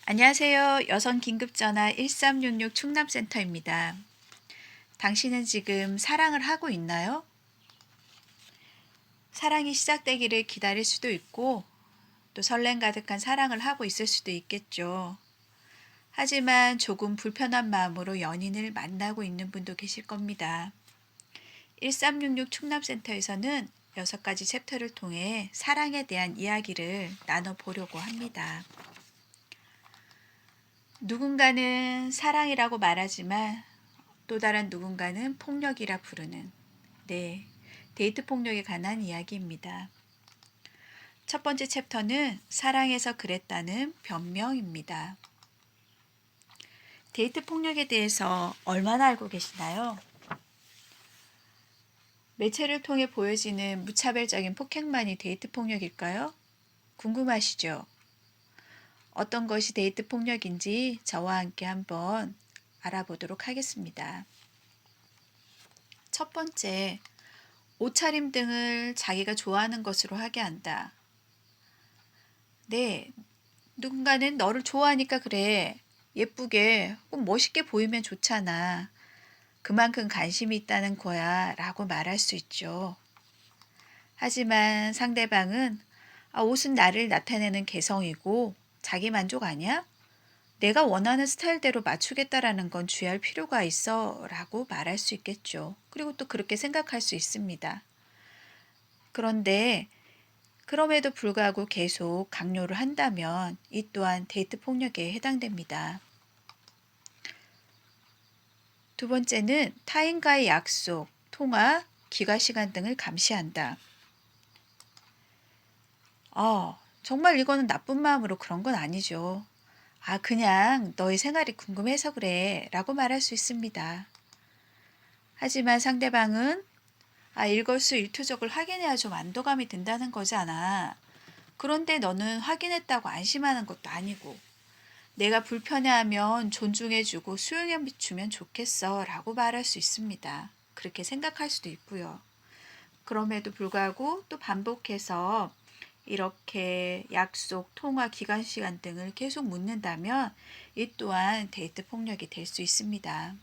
안녕하세요. 여성 긴급전화 1366 충남센터입니다. 당신은 지금 사랑을 하고 있나요? 사랑이 시작되기를 기다릴 수도 있고, 또 설렘 가득한 사랑을 하고 있을 수도 있겠죠. 하지만 조금 불편한 마음으로 연인을 만나고 있는 분도 계실 겁니다. 1366 충남센터에서는 6가지 챕터를 통해 사랑에 대한 이야기를 나눠보려고 합니다. 누군가는 사랑이라고 말하지만 또 다른 누군가는 폭력이라 부르는, 네, 데이트 폭력에 관한 이야기입니다. 첫 번째 챕터는 사랑해서 그랬다는 변명입니다. 데이트 폭력에 대해서 얼마나 알고 계시나요? 매체를 통해 보여지는 무차별적인 폭행만이 데이트 폭력일까요? 궁금하시죠? 어떤 것이 데이트 폭력인지 저와 함께 한번 알아보도록 하겠습니다. 첫 번째, 옷차림 등을 자기가 좋아하는 것으로 하게 한다. 네, 누군가는 너를 좋아하니까 그래. 예쁘게, 꼭 멋있게 보이면 좋잖아. 그만큼 관심이 있다는 거야. 라고 말할 수 있죠. 하지만 상대방은 옷은 나를 나타내는 개성이고 자기 만족 아니야? 내가 원하는 스타일대로 맞추겠다라는 건 주의할 필요가 있어. 라고 말할 수 있겠죠. 그리고 또 그렇게 생각할 수 있습니다. 그런데 그럼에도 불구하고 계속 강요를 한다면 이 또한 데이트 폭력에 해당됩니다. 두 번째는 타인과의 약속, 통화, 기과 시간 등을 감시한다. 정말 이거는 나쁜 마음으로 그런 건 아니죠. 그냥 너의 생활이 궁금해서 그래 라고 말할 수 있습니다. 하지만 상대방은 일거수일투족을 확인해야 좀 안도감이 든다는 거잖아. 그런데 너는 확인했다고 안심하는 것도 아니고 내가 불편해하면 존중해주고 수용해주면 좋겠어 라고 말할 수 있습니다. 그렇게 생각할 수도 있고요. 그럼에도 불구하고 또 반복해서 이렇게 약속, 통화, 기간 시간 등을 계속 묻는다면 이 또한 데이트 폭력이 될 수 있습니다.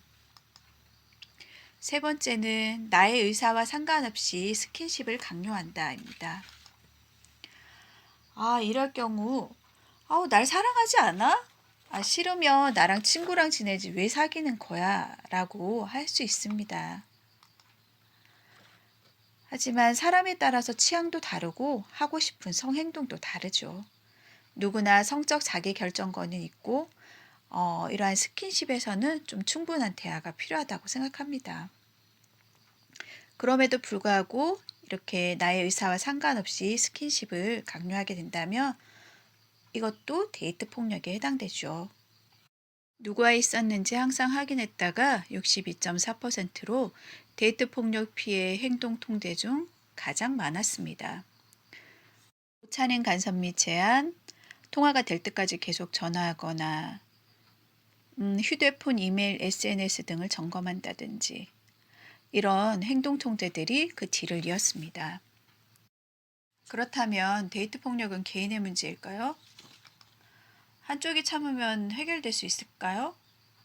세 번째는 나의 의사와 상관없이 스킨십을 강요한다입니다. 이럴 경우 날 사랑하지 않아? 싫으면 나랑 친구랑 지내지 왜 사귀는 거야? 라고 할 수 있습니다. 하지만 사람에 따라서 취향도 다르고 하고 싶은 성행동도 다르죠. 누구나 성적 자기결정권은 있고 이러한 스킨십에서는 좀 충분한 대화가 필요하다고 생각합니다. 그럼에도 불구하고 이렇게 나의 의사와 상관없이 스킨십을 강요하게 된다면 이것도 데이트 폭력에 해당되죠. 누구와 있었는지 항상 확인했다가 62.4%로 데이트 폭력 피해 행동 통제 중 가장 많았습니다. 차는 간섭 및 제한, 통화가 될 때까지 계속 전화하거나 휴대폰, 이메일, SNS 등을 점검한다든지 이런 행동 통제들이 그 뒤를 이었습니다. 그렇다면 데이트 폭력은 개인의 문제일까요? 한쪽이 참으면 해결될 수 있을까요?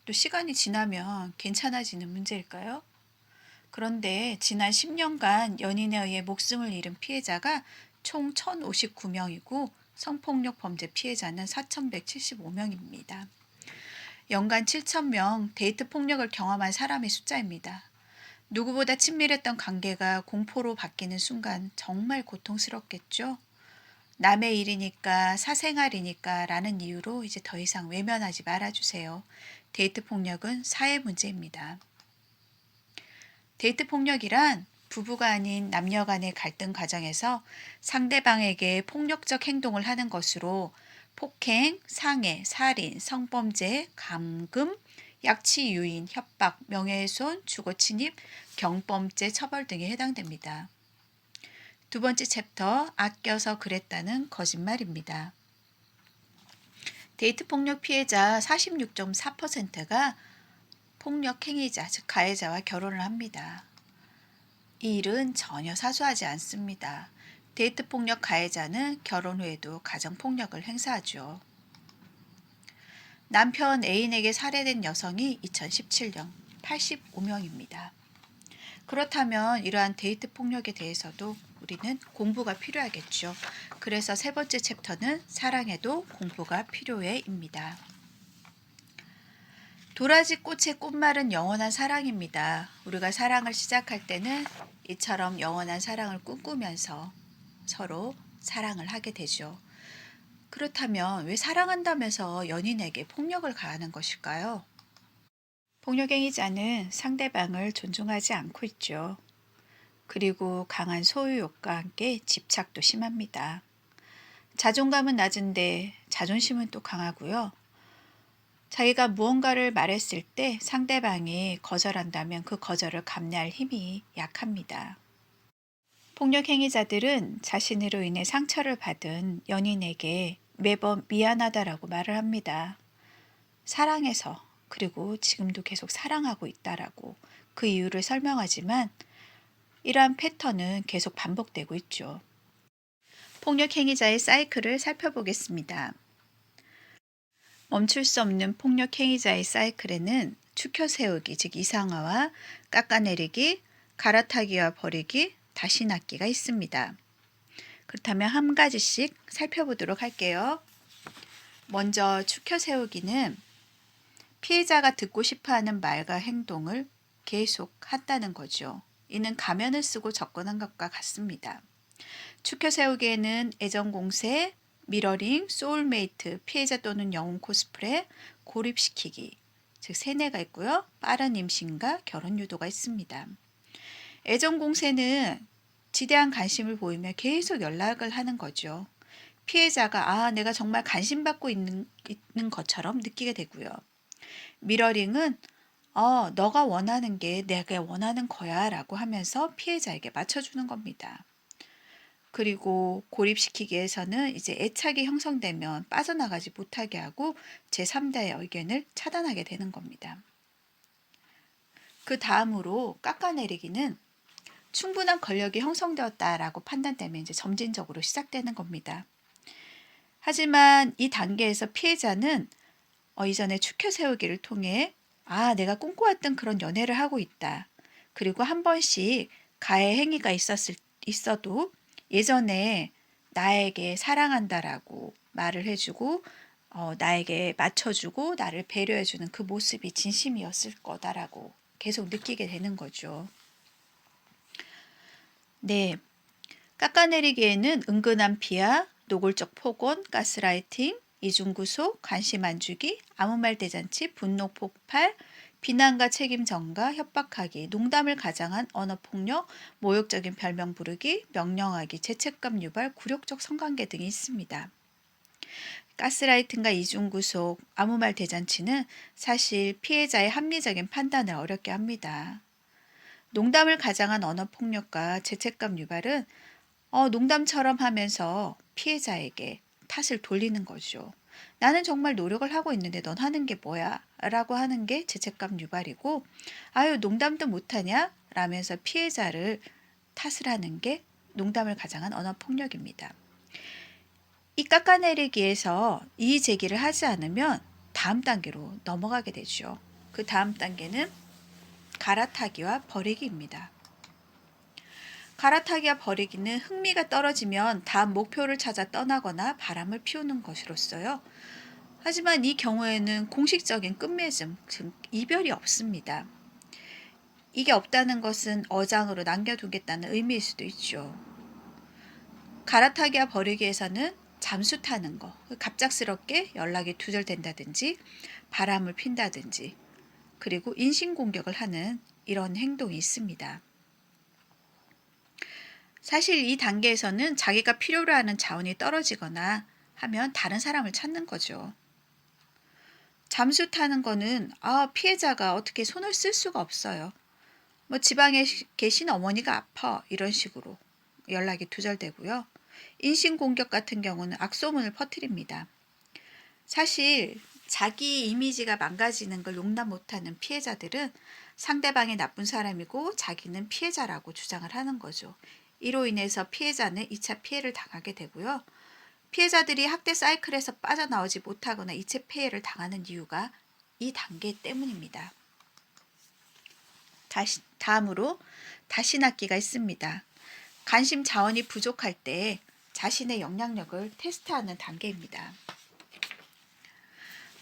또 시간이 지나면 괜찮아지는 문제일까요? 그런데 지난 10년간 연인에 의해 목숨을 잃은 피해자가 총 1,059명이고 성폭력 범죄 피해자는 4,175명입니다. 연간 7,000명 데이트 폭력을 경험한 사람의 숫자입니다. 누구보다 친밀했던 관계가 공포로 바뀌는 순간 정말 고통스럽겠죠? 남의 일이니까 사생활이니까 라는 이유로 이제 더 이상 외면하지 말아주세요. 데이트 폭력은 사회 문제입니다. 데이트 폭력이란 부부가 아닌 남녀 간의 갈등 과정에서 상대방에게 폭력적 행동을 하는 것으로 폭행, 상해, 살인, 성범죄, 감금, 약치 유인, 협박, 명예훼손, 주거침입, 경범죄 처벌 등에 해당됩니다. 두 번째 챕터, 아껴서 그랬다는 거짓말입니다. 데이트 폭력 피해자 46.4%가 폭력 행위자, 즉 가해자와 결혼을 합니다. 이 일은 전혀 사소하지 않습니다. 데이트 폭력 가해자는 결혼 후에도 가정 폭력을 행사하죠. 남편 애인에게 살해된 여성이 2017년 85명입니다. 그렇다면 이러한 데이트 폭력에 대해서도 우리는 공부가 필요하겠죠. 그래서 세 번째 챕터는 사랑에도 공부가 필요해입니다. 도라지 꽃의 꽃말은 영원한 사랑입니다. 우리가 사랑을 시작할 때는 이처럼 영원한 사랑을 꿈꾸면서 서로 사랑을 하게 되죠. 그렇다면 왜 사랑한다면서 연인에게 폭력을 가하는 것일까요? 폭력행위자는 상대방을 존중하지 않고 있죠. 그리고 강한 소유욕과 함께 집착도 심합니다. 자존감은 낮은데 자존심은 또 강하고요. 자기가 무언가를 말했을 때 상대방이 거절한다면 그 거절을 감내할 힘이 약합니다. 폭력 행위자들은 자신으로 인해 상처를 받은 연인에게 매번 미안하다라고 말을 합니다. 사랑해서, 그리고 지금도 계속 사랑하고 있다라고 그 이유를 설명하지만 이러한 패턴은 계속 반복되고 있죠. 폭력 행위자의 사이클을 살펴보겠습니다. 멈출 수 없는 폭력 행위자의 사이클에는 추켜 세우기, 즉 이상화와 깎아내리기, 갈아타기와 버리기, 다시 낳기가 있습니다. 그렇다면 한 가지씩 살펴보도록 할게요. 먼저 추켜 세우기는 피해자가 듣고 싶어하는 말과 행동을 계속 한다는 거죠. 이는 가면을 쓰고 접근한 것과 같습니다. 추켜 세우기에는 애정 공세, 미러링, 소울메이트, 피해자 또는 영웅 코스프레, 고립시키기, 즉 세뇌가 있고요. 빠른 임신과 결혼 유도가 있습니다. 애정 공세는 지대한 관심을 보이며 계속 연락을 하는 거죠. 피해자가 내가 정말 관심받고 있는 것처럼 느끼게 되고요. 미러링은 너가 원하는 게 내가 원하는 거야 라고 하면서 피해자에게 맞춰주는 겁니다. 그리고 고립시키기에서는 이제 애착이 형성되면 빠져나가지 못하게 하고 제3자의 의견을 차단하게 되는 겁니다. 그 다음으로 깎아내리기는 충분한 권력이 형성되었다라고 판단되면 이제 점진적으로 시작되는 겁니다. 하지만 이 단계에서 피해자는 이전에 추켜 세우기를 통해 내가 꿈꿔왔던 그런 연애를 하고 있다. 그리고 한 번씩 가해 행위가 있어도 예전에 나에게 사랑한다라고 말을 해주고 나에게 맞춰주고 나를 배려해주는 그 모습이 진심이었을 거다라고 계속 느끼게 되는 거죠. 네, 깎아내리기에는 은근한 비하, 노골적 폭언, 가스라이팅, 이중구속, 관심 안 주기, 아무 말 대잔치, 분노 폭발, 비난과 책임 전가, 협박하기, 농담을 가장한 언어폭력, 모욕적인 별명 부르기, 명령하기, 죄책감 유발, 굴욕적 성관계 등이 있습니다. 가스라이팅과 이중구속, 아무 말 대잔치는 사실 피해자의 합리적인 판단을 어렵게 합니다. 농담을 가장한 언어폭력과 죄책감 유발은 농담처럼 하면서 피해자에게 탓을 돌리는 거죠. 나는 정말 노력을 하고 있는데 넌 하는 게 뭐야? 라고 하는 게 죄책감 유발이고, 농담도 못하냐? 라면서 피해자를 탓을 하는 게 농담을 가장한 언어폭력입니다. 이 깎아내리기에서 이의 제기를 하지 않으면 다음 단계로 넘어가게 되죠. 그 다음 단계는 갈아타기와 버리기입니다. 갈아타기와 버리기는 흥미가 떨어지면 다음 목표를 찾아 떠나거나 바람을 피우는 것으로서요. 하지만 이 경우에는 공식적인 끝맺음, 즉 이별이 없습니다. 이게 없다는 것은 어장으로 남겨두겠다는 의미일 수도 있죠. 갈아타기와 버리기에서는 잠수 타는 거, 갑작스럽게 연락이 두절된다든지 바람을 핀다든지 그리고 인신공격을 하는 이런 행동이 있습니다. 사실 이 단계에서는 자기가 필요로 하는 자원이 떨어지거나 하면 다른 사람을 찾는 거죠. 잠수 타는 거는 피해자가 어떻게 손을 쓸 수가 없어요. 지방에 계신 어머니가 아파 이런 식으로 연락이 두절되고요. 인신공격 같은 경우는 악소문을 퍼뜨립니다. 사실 자기 이미지가 망가지는 걸 용납 못하는 피해자들은 상대방이 나쁜 사람이고 자기는 피해자라고 주장을 하는 거죠. 이로 인해서 피해자는 2차 피해를 당하게 되고요. 피해자들이 학대 사이클에서 빠져나오지 못하거나 이체 폐해를 당하는 이유가 이 단계 때문입니다. 다음으로 다시낫기가 있습니다. 관심 자원이 부족할 때 자신의 영향력을 테스트하는 단계입니다.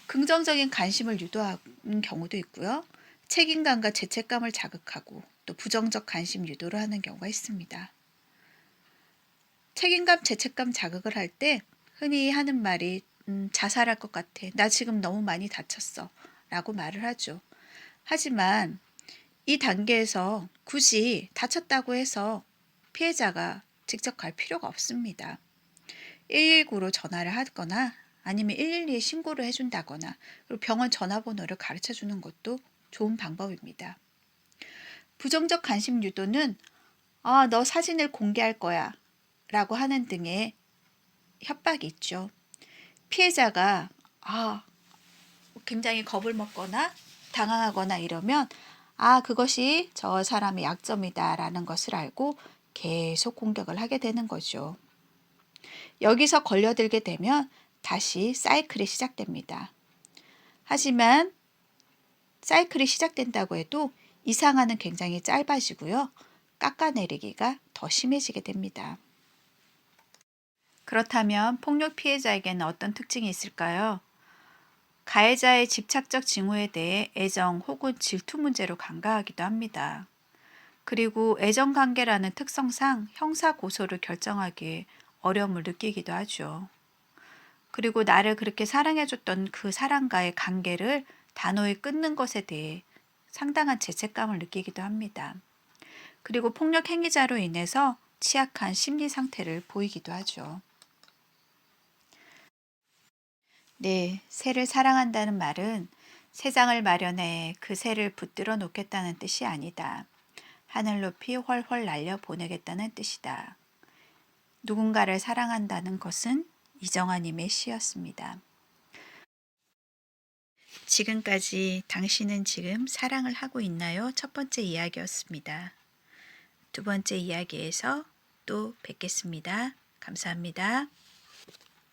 긍정적인 관심을 유도하는 경우도 있고요. 책임감과 죄책감을 자극하고 또 부정적 관심 유도를 하는 경우가 있습니다. 책임감, 죄책감 자극을 할 때 흔히 하는 말이 자살할 것 같아. 나 지금 너무 많이 다쳤어. 라고 말을 하죠. 하지만 이 단계에서 굳이 다쳤다고 해서 피해자가 직접 갈 필요가 없습니다. 119로 전화를 하거나 아니면 112에 신고를 해준다거나 그리고 병원 전화번호를 가르쳐 주는 것도 좋은 방법입니다. 부정적 관심 유도는 너 사진을 공개할 거야 라고 하는 등의 협박이 있죠. 피해자가 굉장히 겁을 먹거나 당황하거나 이러면 그것이 저 사람의 약점이다 라는 것을 알고 계속 공격을 하게 되는 거죠. 여기서 걸려들게 되면 다시 사이클이 시작됩니다. 하지만 사이클이 시작된다고 해도 이 상한은 굉장히 짧아지고요. 깎아내리기가 더 심해지게 됩니다. 그렇다면 폭력 피해자에게는 어떤 특징이 있을까요? 가해자의 집착적 징후에 대해 애정 혹은 질투 문제로 간과하기도 합니다. 그리고 애정관계라는 특성상 형사고소를 결정하기에 어려움을 느끼기도 하죠. 그리고 나를 그렇게 사랑해줬던 그 사람과의 관계를 단호히 끊는 것에 대해 상당한 죄책감을 느끼기도 합니다. 그리고 폭력 행위자로 인해서 취약한 심리 상태를 보이기도 하죠. 네, 새를 사랑한다는 말은 새장을 마련해 그 새를 붙들어 놓겠다는 뜻이 아니다. 하늘 높이 훨훨 날려 보내겠다는 뜻이다. 누군가를 사랑한다는 것은 이정아님의 시였습니다. 지금까지 당신은 지금 사랑을 하고 있나요? 첫 번째 이야기였습니다. 두 번째 이야기에서 또 뵙겠습니다. 감사합니다.